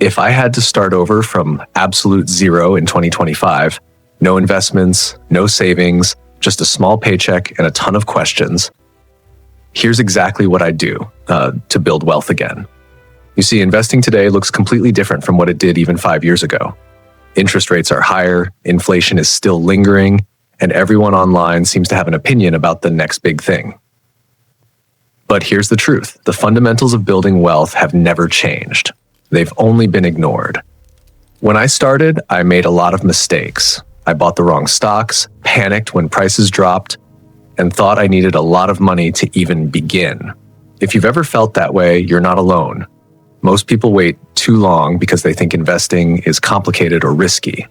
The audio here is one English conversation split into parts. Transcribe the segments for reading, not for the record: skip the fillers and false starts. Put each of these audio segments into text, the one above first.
If I had to start over from absolute zero in 2025, no investments, no savings, just a small paycheck and a ton of questions, here's exactly what I'd do to build wealth again. You see, investing today looks completely different from what it did even 5 years ago. Interest rates are higher, inflation is still lingering, and everyone online seems to have an opinion about the next big thing. But here's the truth. The fundamentals of building wealth have never changed. They've only been ignored. When I started, I made a lot of mistakes. I bought the wrong stocks, panicked when prices dropped, and thought I needed a lot of money to even begin. If you've ever felt that way, you're not alone. Most people wait too long because they think investing is complicated or risky.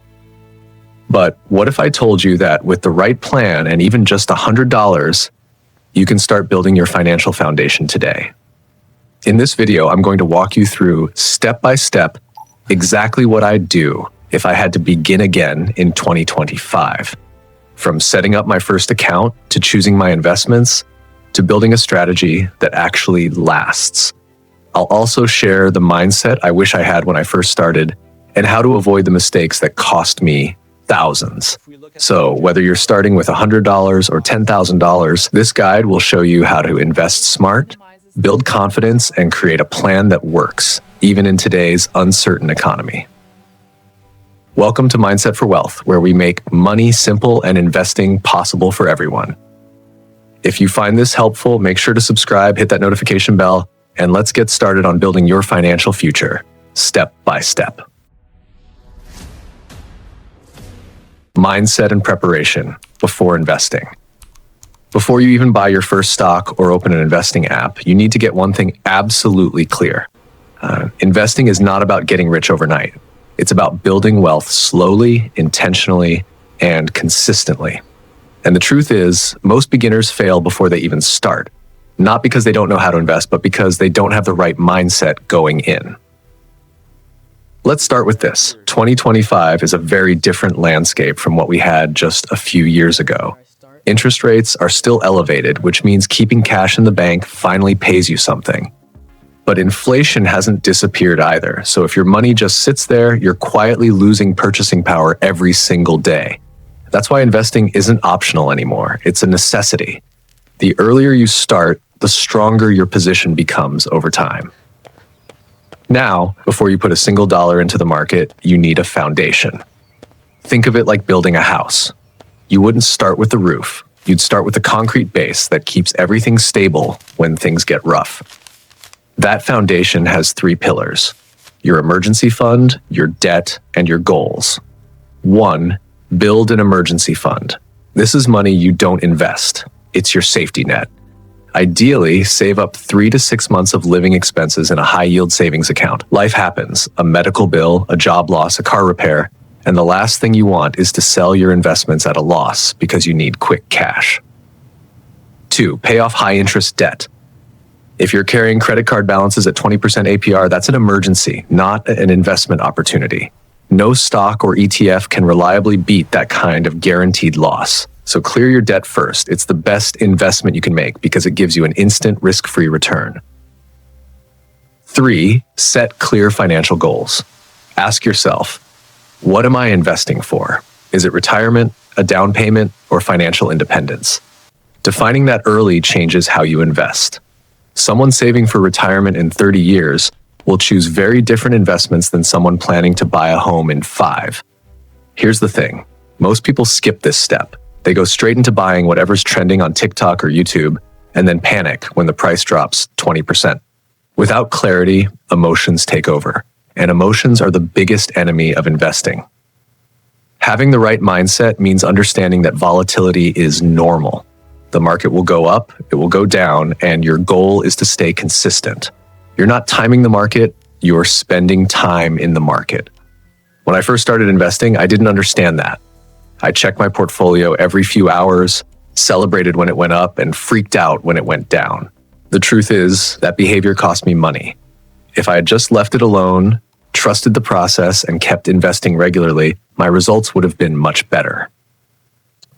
But what if I told you that with the right plan and even just $100, you can start building your financial foundation today? In this video, I'm going to walk you through step by step exactly what I'd do if I had to begin again in 2025. From setting up my first account to choosing my investments to building a strategy that actually lasts. I'll also share the mindset I wish I had when I first started and how to avoid the mistakes that cost me thousands. So whether you're starting with $100 or $10,000, this guide will show you how to invest smart, build confidence, and create a plan that works, even in today's uncertain economy. Welcome to Mindset for Wealth, where we make money simple and investing possible for everyone. If you find this helpful, make sure to subscribe, hit that notification bell, and let's get started on building your financial future, step by step. Mindset and preparation before investing. Before you even buy your first stock or open an investing app, you need to get one thing absolutely clear. Investing is not about getting rich overnight. It's about building wealth slowly, intentionally, and consistently. And the truth is, most beginners fail before they even start. Not because they don't know how to invest, but because they don't have the right mindset going in. Let's start with this. 2025 is a very different landscape from what we had just a few years ago. Interest rates are still elevated, which means keeping cash in the bank finally pays you something. But inflation hasn't disappeared either, so if your money just sits there, you're quietly losing purchasing power every single day. That's why investing isn't optional anymore. It's a necessity. The earlier you start, the stronger your position becomes over time. Now, before you put a single dollar into the market, you need a foundation. Think of it like building a house. You wouldn't start with the roof. You'd start with a concrete base that keeps everything stable when things get rough. That foundation has 3 pillars: your emergency fund, your debt, and your goals. 1, build an emergency fund. This is money you don't invest. It's your safety net. Ideally, save up 3 to 6 months of living expenses in a high-yield savings account. Life happens: a medical bill, a job loss, a car repair, and the last thing you want is to sell your investments at a loss because you need quick cash. 2, pay off high-interest debt. If you're carrying credit card balances at 20% APR, that's an emergency, not an investment opportunity. No stock or ETF can reliably beat that kind of guaranteed loss. So clear your debt first. It's the best investment you can make because it gives you an instant risk-free return. 3, set clear financial goals. Ask yourself, what am I investing for? Is it retirement, a down payment, or financial independence? Defining that early changes how you invest. Someone saving for retirement in 30 years will choose very different investments than someone planning to buy a home in 5. Here's the thing. Most people skip this step. They go straight into buying whatever's trending on TikTok or YouTube and then panic when the price drops 20%. Without clarity, emotions take over, and emotions are the biggest enemy of investing. Having the right mindset means understanding that volatility is normal. The market will go up, it will go down, and your goal is to stay consistent. You're not timing the market, you're spending time in the market. When I first started investing, I didn't understand that. I checked my portfolio every few hours, celebrated when it went up, and freaked out when it went down. The truth is, that behavior cost me money. If I had just left it alone, trusted the process, and kept investing regularly, my results would have been much better.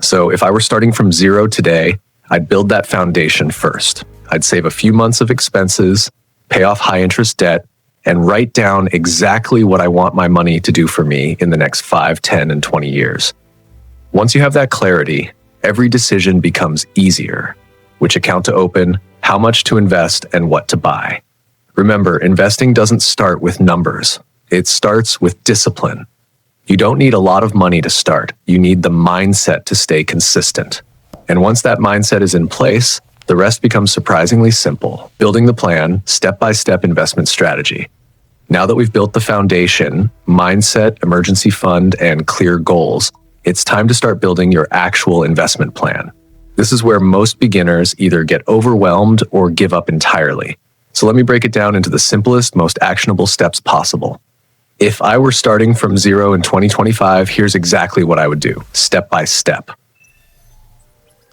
So if I were starting from zero today, I'd build that foundation first. I'd save a few months of expenses, pay off high-interest debt, and write down exactly what I want my money to do for me in the next 5, 10, and 20 years. Once you have that clarity, every decision becomes easier. Which account to open, how much to invest, and what to buy. Remember, investing doesn't start with numbers. It starts with discipline. You don't need a lot of money to start. You need the mindset to stay consistent. And once that mindset is in place, the rest becomes surprisingly simple. Building the plan, step-by-step investment strategy. Now that we've built the foundation, mindset, emergency fund, and clear goals, it's time to start building your actual investment plan. This is where most beginners either get overwhelmed or give up entirely. So let me break it down into the simplest, most actionable steps possible. If I were starting from zero in 2025, here's exactly what I would do, step by step.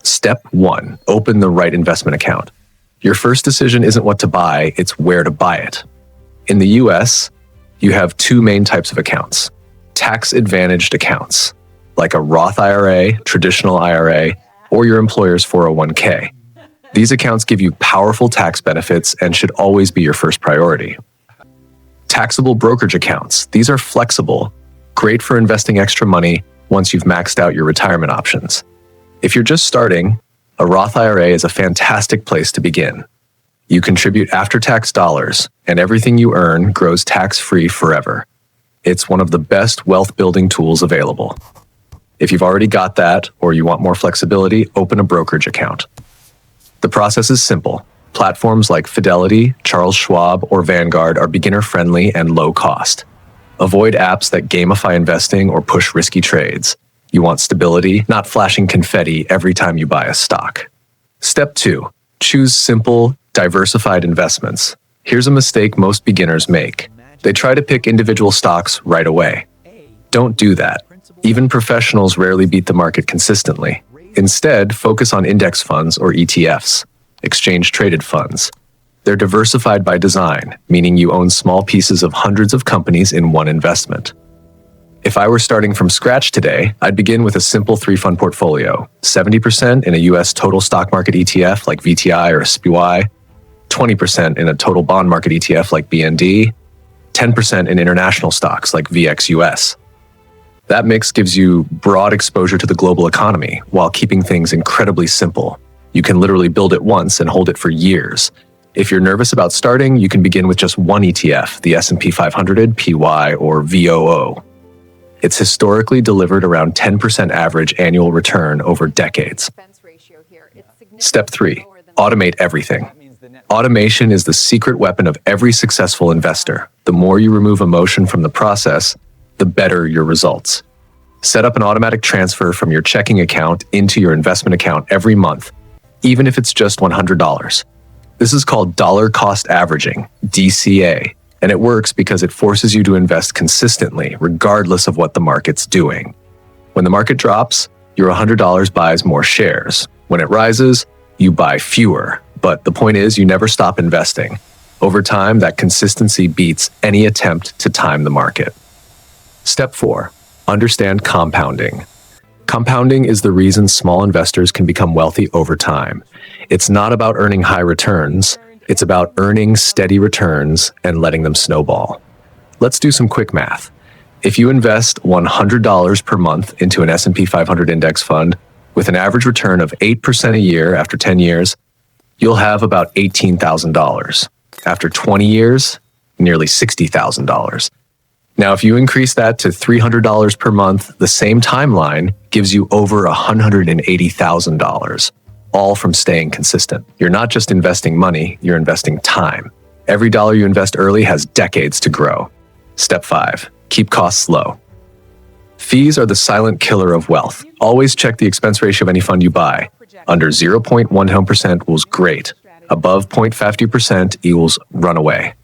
Step 1, open the right investment account. Your first decision isn't what to buy, it's where to buy it. In the US, you have two main types of accounts. Tax-advantaged accounts, like a Roth IRA, traditional IRA, or your employer's 401k. These accounts give you powerful tax benefits and should always be your first priority. Taxable brokerage accounts. These are flexible, great for investing extra money once you've maxed out your retirement options. If you're just starting, a Roth IRA is a fantastic place to begin. You contribute after-tax dollars, and everything you earn grows tax-free forever. It's one of the best wealth-building tools available. If you've already got that, or you want more flexibility, open a brokerage account. The process is simple. Platforms like Fidelity, Charles Schwab, or Vanguard are beginner-friendly and low-cost. Avoid apps that gamify investing or push risky trades. You want stability, not flashing confetti every time you buy a stock. Step 2. Choose simple, diversified investments. Here's a mistake most beginners make. They try to pick individual stocks right away. Don't do that. Even professionals rarely beat the market consistently. Instead, focus on index funds or ETFs, exchange-traded funds. They're diversified by design, meaning you own small pieces of hundreds of companies in one investment. If I were starting from scratch today, I'd begin with a simple 3-fund portfolio, 70% in a US total stock market ETF like VTI or SPY, 20% in a total bond market ETF like BND, 10% in international stocks like VXUS. That mix gives you broad exposure to the global economy while keeping things incredibly simple. You can literally build it once and hold it for years. If you're nervous about starting, you can begin with just one ETF, the S&P 500, PY, or VOO. It's historically delivered around 10% average annual return over decades. Step 3, automate everything. Automation is the secret weapon of every successful investor. The more you remove emotion from the process, the better your results. Set up an automatic transfer from your checking account into your investment account every month, even if it's just $100. This is called dollar cost averaging, DCA, and it works because it forces you to invest consistently, regardless of what the market's doing. When the market drops, your $100 buys more shares. When it rises, you buy fewer. But the point is, you never stop investing. Over time, that consistency beats any attempt to time the market. Step 4, understand compounding. Compounding is the reason small investors can become wealthy over time. It's not about earning high returns. It's about earning steady returns and letting them snowball. Let's do some quick math. If you invest $100 per month into an S&P 500 index fund with an average return of 8% a year after 10 years, you'll have about $18,000. After 20 years, nearly $60,000. Now, if you increase that to $300 per month, the same timeline gives you over $180,000, all from staying consistent. You're not just investing money, you're investing time. Every dollar you invest early has decades to grow. Step 5, keep costs low. Fees are the silent killer of wealth. Always check the expense ratio of any fund you buy. Under 0.10% equals great. Above 0.50% equals run away.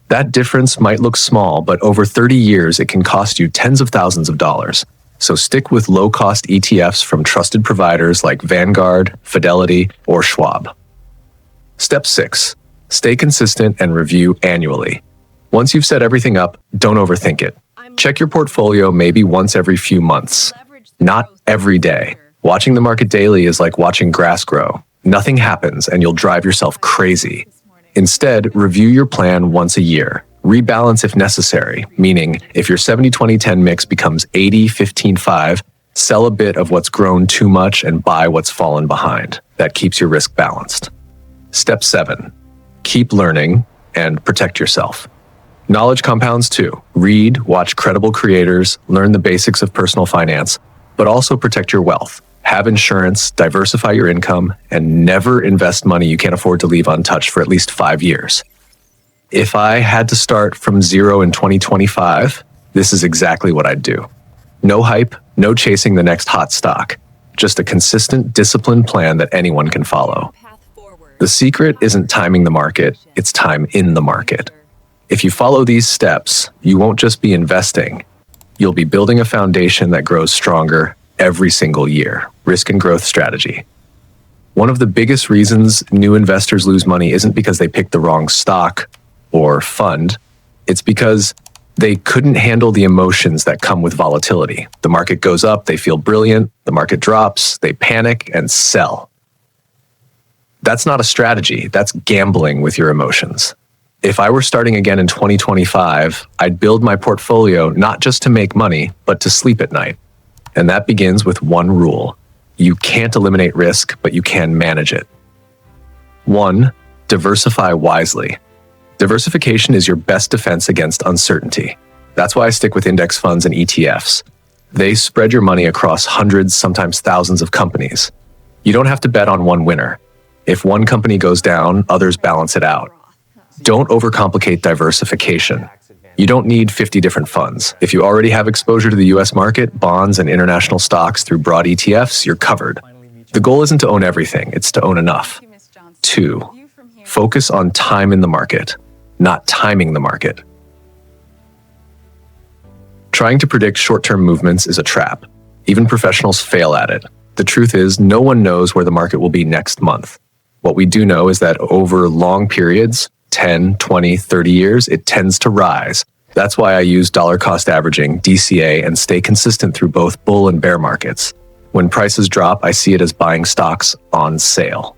That difference might look small, but over 30 years, it can cost you tens of thousands of dollars. So stick with low-cost ETFs from trusted providers like Vanguard, Fidelity, or Schwab. Step 6, stay consistent and review annually. Once you've set everything up, don't overthink it. Check your portfolio maybe once every few months, not every day. Watching the market daily is like watching grass grow. Nothing happens and you'll drive yourself crazy. Instead, review your plan once a year. Rebalance if necessary, meaning if your 70-20-10 mix becomes 80-15-5, sell a bit of what's grown too much and buy what's fallen behind. That keeps your risk balanced. Step 7, keep learning and protect yourself. Knowledge compounds too. Read, watch credible creators, learn the basics of personal finance, but also protect your wealth. Have insurance, diversify your income, and never invest money you can't afford to leave untouched for at least 5 years. If I had to start from zero in 2025, this is exactly what I'd do. No hype, no chasing the next hot stock. Just a consistent, disciplined plan that anyone can follow. The secret isn't timing the market, it's time in the market. If you follow these steps, you won't just be investing. You'll be building a foundation that grows stronger every single year. Risk and growth strategy. One of the biggest reasons new investors lose money isn't because they picked the wrong stock or fund. It's because they couldn't handle the emotions that come with volatility. The market goes up, they feel brilliant. The market drops, they panic and sell. That's not a strategy, that's gambling with your emotions. If I were starting again in 2025, I'd build my portfolio not just to make money, but to sleep at night. And that begins with one rule. You can't eliminate risk, but you can manage it. 1. Diversify wisely. Diversification is your best defense against uncertainty. That's why I stick with index funds and ETFs. They spread your money across hundreds, sometimes thousands of companies. You don't have to bet on one winner. If one company goes down, others balance it out. Don't overcomplicate diversification. You don't need 50 different funds. If you already have exposure to the US market, bonds, and international stocks through broad ETFs, you're covered. The goal isn't to own everything, it's to own enough. 2. Focus on time in the market, not timing the market. Trying to predict short-term movements is a trap. Even professionals fail at it. The truth is, no one knows where the market will be next month. What we do know is that over long periods, 10, 20, 30 years, it tends to rise. That's why I use dollar cost averaging, DCA, and stay consistent through both bull and bear markets. When prices drop, I see it as buying stocks on sale.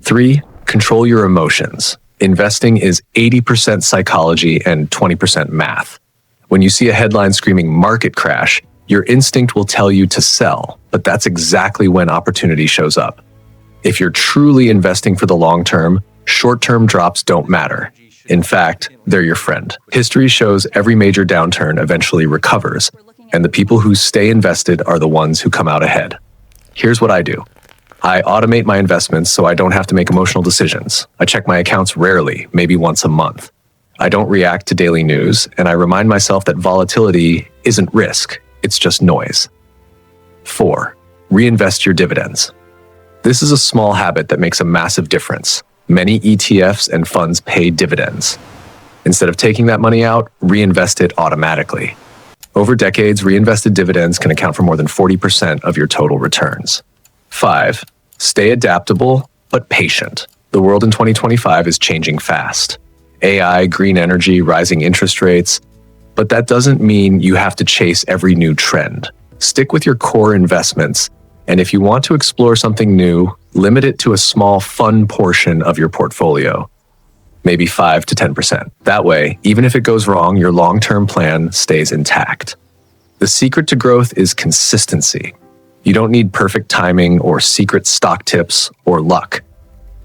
3, control your emotions. Investing is 80% psychology and 20% math. When you see a headline screaming market crash, your instinct will tell you to sell, but that's exactly when opportunity shows up. If you're truly investing for the long term, short-term drops don't matter. In fact, they're your friend. History shows every major downturn eventually recovers, and the people who stay invested are the ones who come out ahead. Here's what I do. I automate my investments so I don't have to make emotional decisions. I check my accounts rarely, maybe once a month. I don't react to daily news, and I remind myself that volatility isn't risk, it's just noise. 4, reinvest your dividends. This is a small habit that makes a massive difference. Many ETFs and funds pay dividends. Instead of taking that money out, reinvest it automatically. Over decades, reinvested dividends can account for more than 40% of your total returns. 5, stay adaptable, but patient. The world in 2025 is changing fast. AI, green energy, rising interest rates. But that doesn't mean you have to chase every new trend. Stick with your core investments, and if you want to explore something new, limit it to a small, fun portion of your portfolio. Maybe 5 to 10%. That way, even if it goes wrong, your long-term plan stays intact. The secret to growth is consistency. You don't need perfect timing or secret stock tips or luck.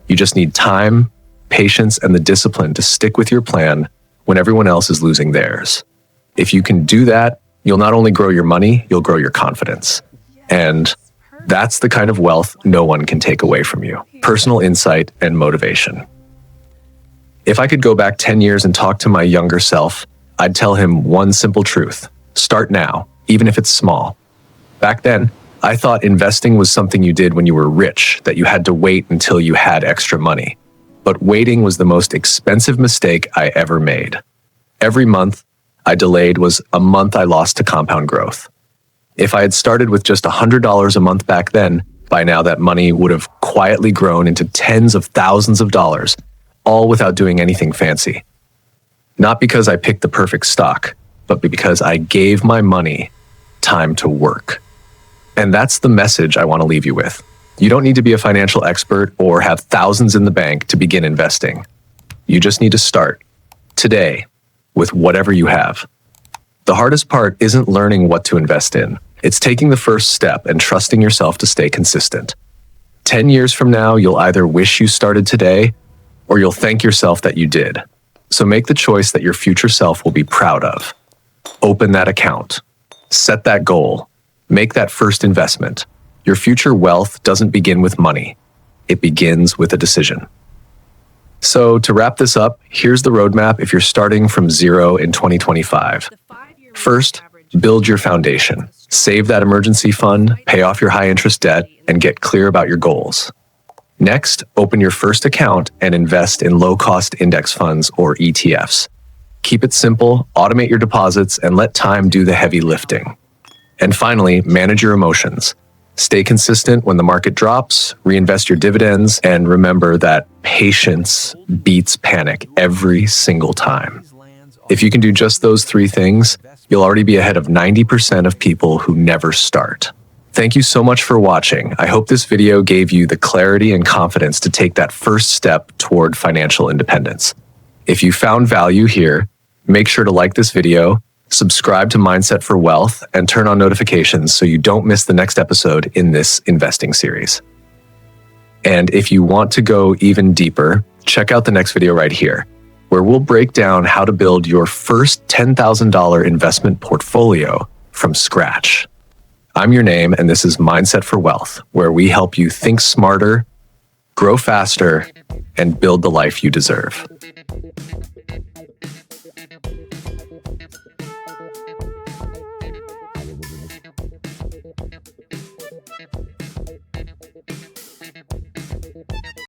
You just need time, patience, and the discipline to stick with your plan when everyone else is losing theirs. If you can do that, you'll not only grow your money, you'll grow your confidence. And that's the kind of wealth no one can take away from you. Personal insight and motivation. If I could go back 10 years and talk to my younger self, I'd tell him one simple truth. Start now, even if it's small. Back then, I thought investing was something you did when you were rich, that you had to wait until you had extra money. But waiting was the most expensive mistake I ever made. Every month I delayed was a month I lost to compound growth. If I had started with just $100 a month back then, by now that money would have quietly grown into tens of thousands of dollars, all without doing anything fancy. Not because I picked the perfect stock, but because I gave my money time to work. And that's the message I want to leave you with. You don't need to be a financial expert or have thousands in the bank to begin investing. You just need to start today with whatever you have. The hardest part isn't learning what to invest in. It's taking the first step and trusting yourself to stay consistent. 10 years from now, you'll either wish you started today or you'll thank yourself that you did. So make the choice that your future self will be proud of. Open that account. Set that goal. Make that first investment. Your future wealth doesn't begin with money. It begins with a decision. So to wrap this up, here's the roadmap if you're starting from zero in 2025. First, build your foundation. Save that emergency fund, pay off your high-interest debt, and get clear about your goals. Next, open your first account and invest in low-cost index funds or ETFs. Keep it simple, automate your deposits, and let time do the heavy lifting. And finally, manage your emotions. Stay consistent when the market drops, reinvest your dividends, and remember that patience beats panic every single time. If you can do just those three things, you'll already be ahead of 90% of people who never start. Thank you so much for watching. I hope this video gave you the clarity and confidence to take that first step toward financial independence. If you found value here, make sure to like this video, subscribe to Mindset for Wealth, and turn on notifications so you don't miss the next episode in this investing series. And if you want to go even deeper, check out the next video right here, where we'll break down how to build your first $10,000 investment portfolio from scratch. I'm your name, and this is Mindset for Wealth, where we help you think smarter, grow faster, and build the life you deserve.